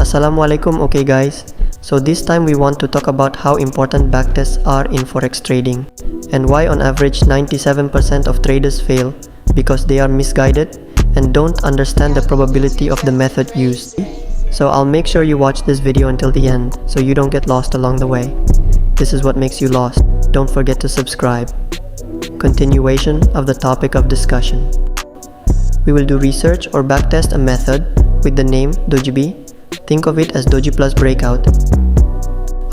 Assalamualaikum. Okay guys, so this time we want to talk about how important backtests are in forex trading and why on average 97% of traders fail because they are misguided and don't understand the probability of the method used. So I'll make sure you watch this video until the end so you don't get lost along the way. This is what makes you lost. Don't forget to subscribe. Continuation of the topic of discussion. We will do research or backtest a method with the name Doji. Think of it as Doji plus breakout.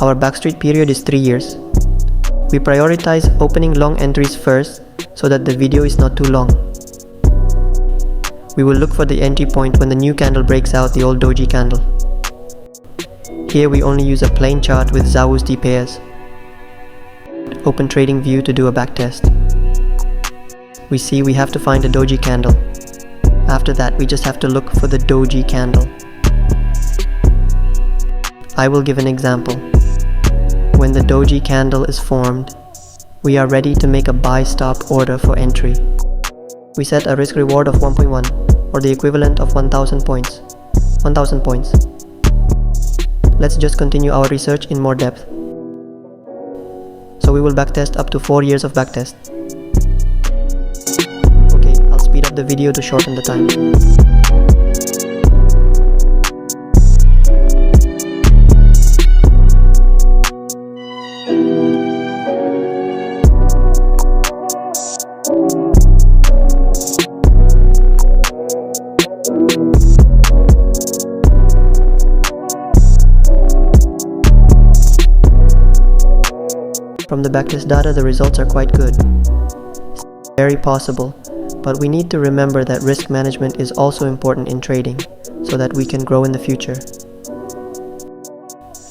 Our backstreet period is 3 years. We prioritize opening long entries first so that the video is not too long. We will look for the entry point when the new candle breaks out the old Doji candle. Here we only use a plain chart with Zawusti pairs. Open TradingView to do a backtest. We see we have to find a Doji candle. After that, we just have to look for the Doji candle. I will give an example. When the Doji candle is formed, we are ready to make a buy stop order for entry. We set a risk reward of 1.1 or the equivalent of 1000 points. 1000 points. Let's just continue our research in more depth. So we will backtest up to 4 years of backtest. Okay, I'll speed up the video to shorten the time. From the backtest data, the results are quite good. It's very possible, but we need to remember that risk management is also important in trading so that we can grow in the future.